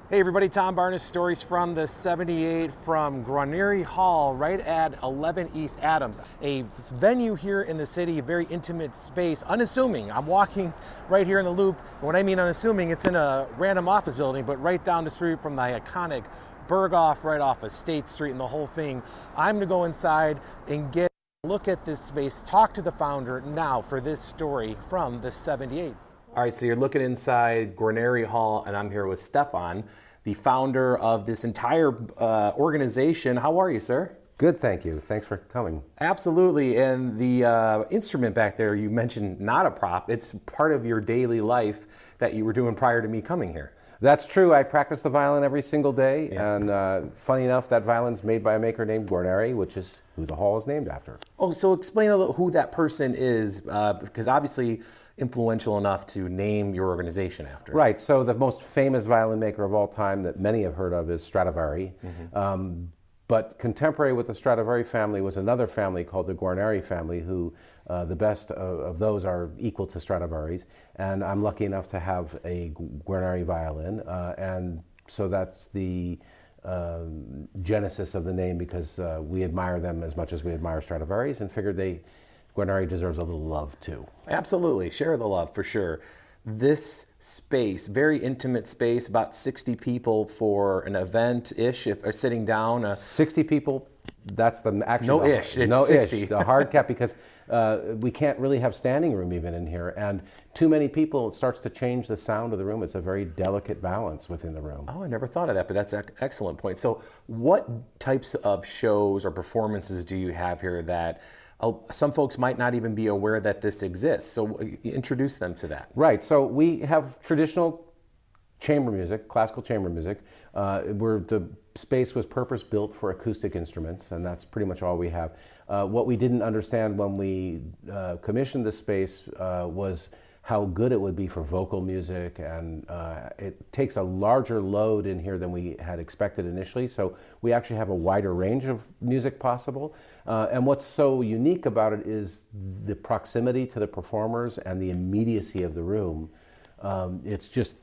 Hey everybody, Tom Barnes, stories from the 78 from Guarneri Hall right at 11 East Adams. A venue here in the city, a very intimate space, unassuming. I'm walking right here in the Loop. When I mean unassuming, it's in a random office building, but right down the street from the iconic Berghoff, right off of State Street and the whole thing. I'm gonna go inside and get a look at this space, talk to the founder now for this story from the 78. All right, so you're looking inside Guarneri Hall, and I'm here with Stefan, the founder of this entire organization. How are you, sir? Good, thank you. Thanks for coming. Absolutely, and the instrument back there, you mentioned not a prop. It's part of your daily life that you were doing prior to me coming here. That's true. I practice the violin every single day, and funny enough, that violin's made by a maker named Guarneri, which is who the hall is named after. Oh, so explain a little who that person is, because obviously influential enough to name your organization after. Right, so the most famous violin maker of all time that many have heard of is Stradivari. But contemporary with the Stradivari family was another family called the Guarneri family, who the best of those are equal to Stradivari's. And I'm lucky enough to have a Guarneri violin. And so that's the genesis of the name, because we admire them as much as we admire Stradivari's, and figured Guarneri deserves a little love too. Absolutely, share the love for sure. This space, very intimate space, about 60 people for an event-ish, if sitting down. 60 people, that's the actual... No ish, it's no 60. Ish, the hard cap, because we can't really have standing room even in here, and too many people, it starts to change the sound of the room. It's a very delicate balance within the room. Oh, I never thought of that, but that's an excellent point. So what types of shows or performances do you have here that some folks might not even be aware that this exists? So introduce them to that. Right, so we have traditional chamber music, classical chamber music, where the space was purpose-built for acoustic instruments, and that's pretty much all we have. What we didn't understand when we commissioned this space was how good it would be for vocal music, and it takes a larger load in here than we had expected initially, so we actually have a wider range of music possible. And what's so unique about it is the proximity to the performers and the immediacy of the room. It's just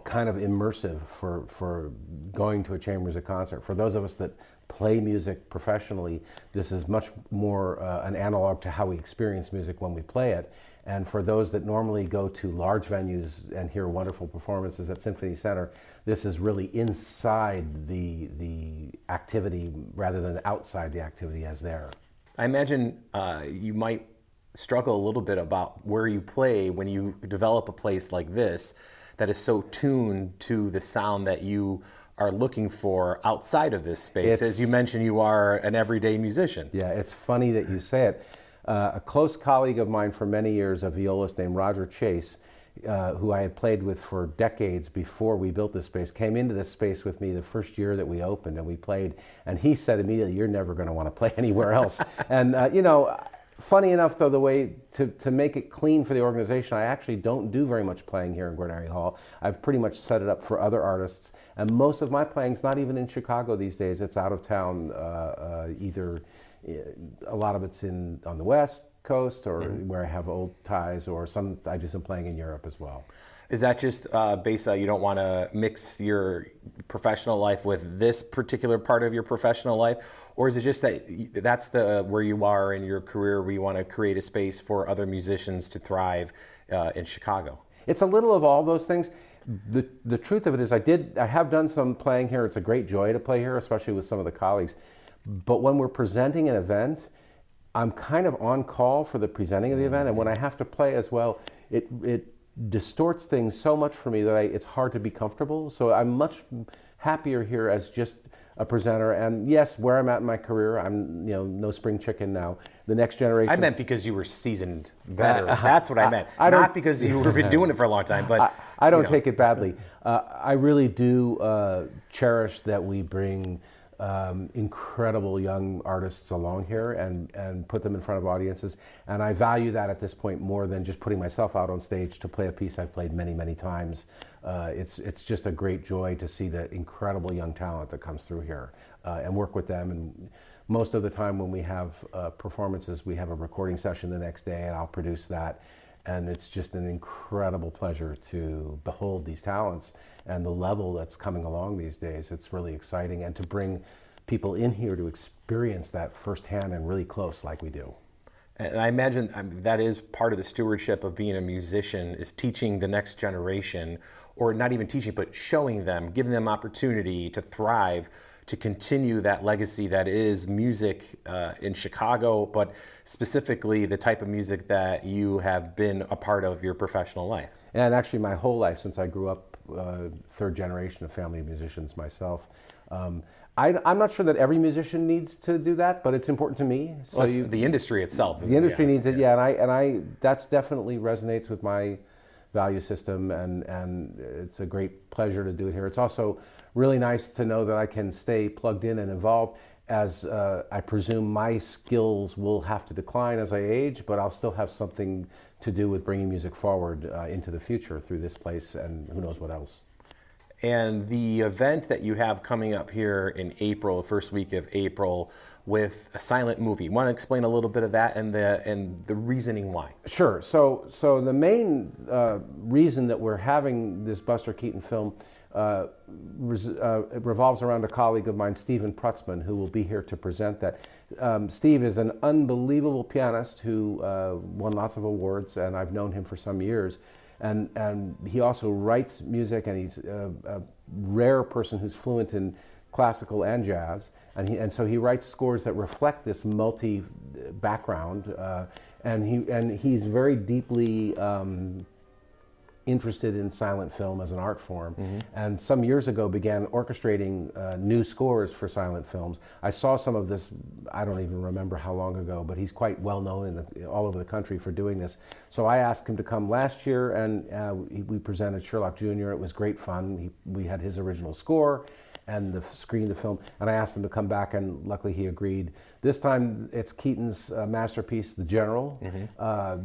kind of immersive for going to a chamber music concert. For those of us that play music professionally, this is much more an analog to how we experience music when we play it. And for those that normally go to large venues and hear wonderful performances at Symphony Center, this is really inside the activity rather than outside the activity as there. I imagine you might struggle a little bit about where you play when you develop a place like this that is so tuned to the sound that you are looking for outside of this space. As you mentioned, you are an everyday musician. Yeah, it's funny that you say it. A close colleague of mine for many years, a violist named Roger Chase, who I had played with for decades before we built this space, came into this space with me the first year that we opened, and we played, and he said immediately, "You're never going to want to play anywhere else." And you know, funny enough though, the way to make it clean for the organization, I actually don't do very much playing here in Guarneri Hall. I've pretty much set it up for other artists, and most of my playing's not even in Chicago these days. It's out of town, either a lot of it's on the West Coast, or where I have old ties, or I do some playing in Europe as well. Is that just based on you don't want to mix your professional life with this particular part of your professional life, or is it just that that's where you are in your career, where you want to create a space for other musicians to thrive in Chicago? It's a little of all those things. The truth of it is I have done some playing here. It's a great joy to play here, especially with some of the colleagues. But when we're presenting an event, I'm kind of on call for the presenting of the event, and when I have to play as well, it distorts things so much for me that it's hard to be comfortable. So I'm much happier here as just a presenter. And yes, where I'm at in my career, I'm no spring chicken now. The next generation. I meant because you were seasoned veteran. That's what I meant. Not because you were been doing it for a long time. But I don't take it badly. I really do cherish that we bring incredible young artists along here and put them in front of audiences, and I value that at this point more than just putting myself out on stage to play a piece I've played many, many times. It's just a great joy to see the incredible young talent that comes through here and work with them. And most of the time when we have performances, we have a recording session the next day, and I'll produce that. And it's just an incredible pleasure to behold these talents and the level that's coming along these days. It's really exciting, and to bring people in here to experience that firsthand and really close like we do. And I imagine that is part of the stewardship of being a musician, is teaching the next generation, or not even teaching, but showing them, giving them opportunity to thrive, to continue that legacy that is music in Chicago, but specifically the type of music that you have been a part of your professional life. And actually my whole life, since I grew up third generation of family of musicians myself. I'm not sure that every musician needs to do that, but it's important to me. So the industry itself. The industry needs it, yeah. And I that's definitely resonates with my value system, and it's a great pleasure to do it here. It's also really nice to know that I can stay plugged in and involved, as I presume my skills will have to decline as I age, but I'll still have something to do with bringing music forward into the future through this place and who knows what else. And the event that you have coming up here in April, the first week of April, with a silent movie. Want to explain a little bit of that and the reasoning why? Sure. So the main reason that we're having this Buster Keaton film revolves around a colleague of mine, Stephen Prutsman, who will be here to present that. Steve is an unbelievable pianist who won lots of awards, and I've known him for some years. And he also writes music, and he's a rare person who's fluent in classical and jazz. And so he writes scores that reflect this multi-background, and he's very deeply interested in silent film as an art form, and some years ago began orchestrating new scores for silent films. I saw some of this, I don't even remember how long ago, but he's quite well known all over the country for doing this. So I asked him to come last year, and we presented Sherlock Jr. It was great fun. We had his original score and screened the film, and I asked him to come back, and luckily he agreed. This time it's Keaton's masterpiece, The General.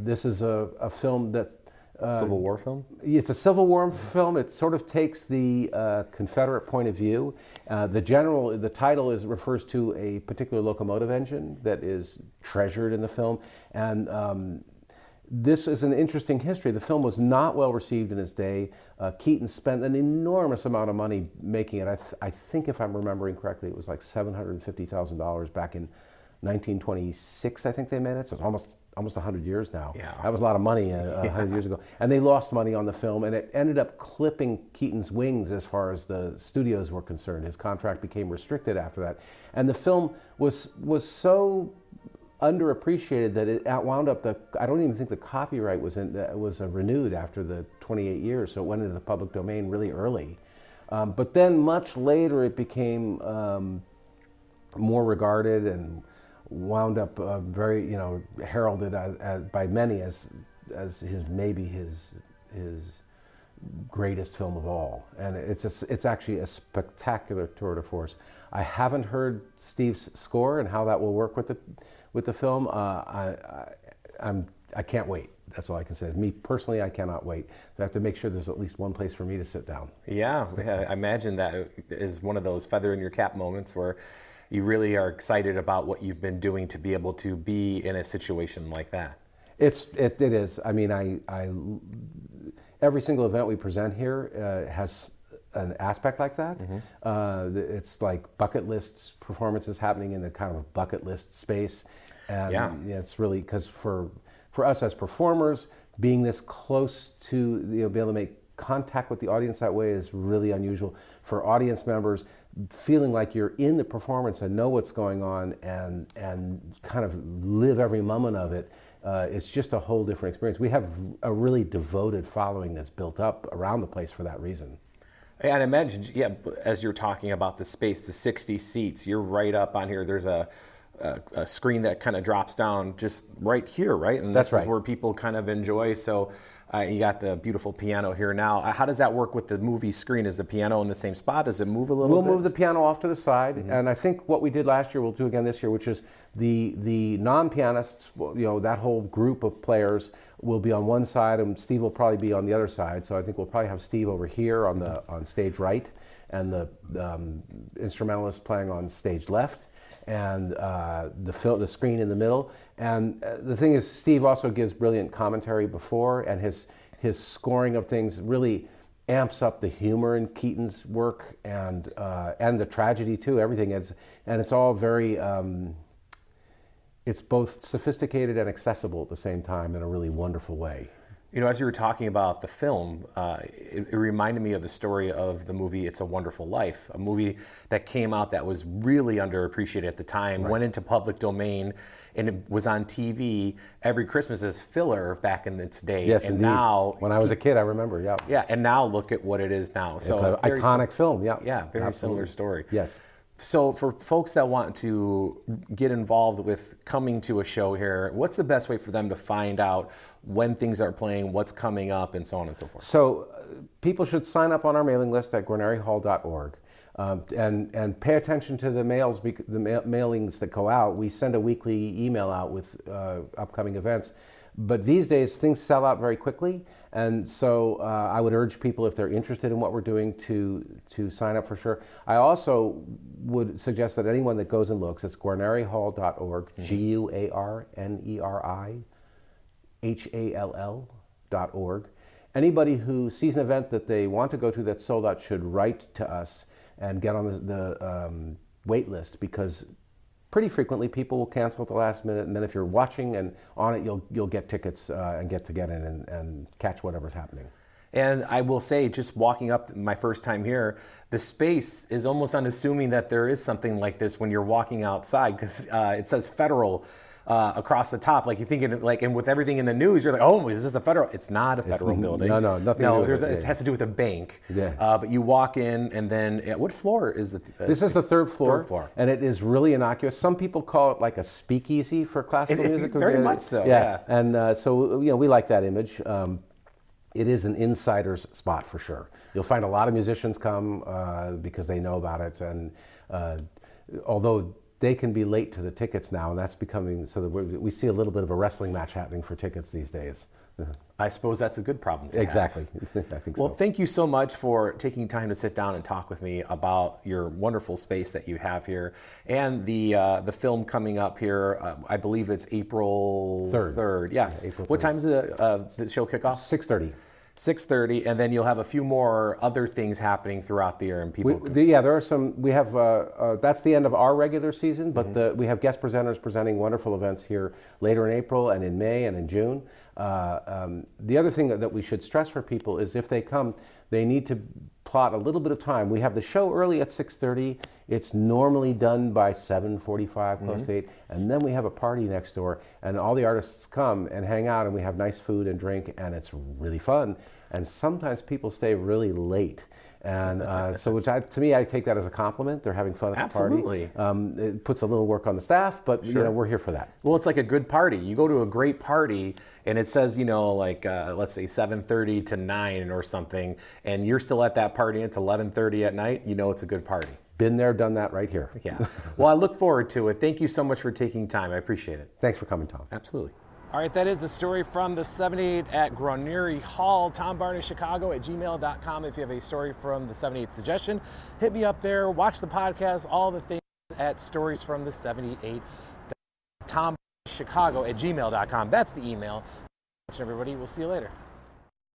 This is a film that Civil War film? It's a Civil War film. It sort of takes the Confederate point of view. The General, the title refers to a particular locomotive engine that is treasured in the film. And this is an interesting history. The film was not well received in its day. Keaton spent an enormous amount of money making it. I think, if I'm remembering correctly, it was like $750,000 back in 1926, I think they made it. So it's almost 100 years now. Yeah. That was a lot of money 100 years ago. And they lost money on the film, and it ended up clipping Keaton's wings as far as the studios were concerned. His contract became restricted after that. And the film was so underappreciated that it wound up, I don't even think the copyright was renewed after the 28 years, so it went into the public domain really early. But then much later it became more regarded and wound up very, heralded by many as his greatest film of all, and it's actually a spectacular tour de force. I haven't heard Steve's score and how that will work with the film. I can't wait. That's all I can say. Me personally, I cannot wait. I have to make sure there's at least one place for me to sit down. Yeah, I imagine that is one of those feather in your cap moments where you really are excited about what you've been doing to be able to be in a situation like that. It is. I mean, every single event we present here has an aspect like that. It's like bucket list performances happening in the kind of bucket list space, and it's really because for us as performers, being this close to be able to make contact with the audience that way is really unusual. For audience members, feeling like you're in the performance and know what's going on and kind of live every moment of it, it's just a whole different experience. We have a really devoted following that's built up around the place for that reason. And I imagine, as you're talking about the space, the 60 seats, you're right up on here. There's a screen that kind of drops down just right here, right? And that's this is where people kind of enjoy. So You got the beautiful piano here now. How does that work with the movie screen? Is the piano in the same spot? Does it move a little bit? We'll move the piano off to the side, and I think what we did last year we'll do again this year, which is the non-pianists, that whole group of players will be on one side, and Steve will probably be on the other side. So I think we'll probably have Steve over here on stage right, and the instrumentalist playing on stage left, and the screen in the middle. And the thing is, Steve also gives brilliant commentary before, and his scoring of things really amps up the humor in Keaton's work, and the tragedy too. Everything it's all very. It's both sophisticated and accessible at the same time in a really wonderful way. As you were talking about the film, it reminded me of the story of the movie It's a Wonderful Life, a movie that came out that was really underappreciated at the time, went into public domain, and it was on TV every Christmas as filler back in its day. Yes, and indeed. Now, when I was a kid, I remember, yeah. Yeah, and now look at what it is now. It's an iconic film, yeah. Yeah, very Absolutely. similar story. Yes. So for folks that want to get involved with coming to a show here, what's the best way for them to find out when things are playing, what's coming up, and so on and so forth? So people should sign up on our mailing list at guarnerihall.org. And pay attention to the mailings that go out. We send a weekly email out with upcoming events. But these days, things sell out very quickly. And so I would urge people, if they're interested in what we're doing, to sign up for sure. I also would suggest that anyone that goes and looks, it's guarnerihall.org, GUARNERIHALL.org. Anybody who sees an event that they want to go to that's sold out should write to us and get on the wait list, because pretty frequently people will cancel at the last minute, and then if you're watching and on it, you'll get tickets and get in and catch whatever's happening. And I will say, just walking up my first time here, the space is almost unassuming that there is something like this when you're walking outside, because it says Federal across the top. Like, you think, and with everything in the news, you're like, oh, is this a federal? It's not a federal building. No, nothing. No, to do with it has to do with a bank. Yeah. But you walk in, and then what floor is it? This is the third floor. Third floor. And it is really innocuous. Some people call it like a speakeasy for classical music. Very much so. Yeah. And so we like that image. It is an insider's spot for sure. You'll find a lot of musicians come because they know about it, and although they can be late to the tickets now, and that's becoming so that we see a little bit of a wrestling match happening for tickets these days. I suppose that's a good problem to Exactly. have. I think well, so. thank you so much for taking time to sit down and talk with me about your wonderful space that you have here, and the film coming up here. I believe it's April 3rd. Yes. Yeah, April 3rd. What time does the show kick off? 6:30. 6:30, and then you'll have a few more other things happening throughout the year, and people. There are some. We have that's the end of our regular season, but we have guest presenters presenting wonderful events here later in April and in May and in June. The other thing that we should stress for people is if they come, they need to plot a little bit of time. We have the show early at 6:30. It's normally done by 7:45, close to 8, and then we have a party next door, and all the artists come and hang out, and we have nice food and drink, and it's really fun. And sometimes people stay really late. And so to me, I take that as a compliment. They're having fun at the party. Absolutely. It puts a little work on the staff, but Sure. we're here for that. Well, it's like a good party. You go to a great party, and it says, let's say 7:30 to 9 or something, and you're still at that party, and it's 11:30 at night, it's a good party. Been there, done that right here. Yeah. Well, I look forward to it. Thank you so much for taking time. I appreciate it. Thanks for coming, Tom. Absolutely. All right, that is the story from the 78 at Guarneri Hall. TomBarneyChicago@gmail.com. If you have a story from the 78 suggestion, hit me up there. Watch the podcast, all the things at Stories from the 78. TomBarneyChicago@gmail.com. That's the email. Everybody, we'll see you later.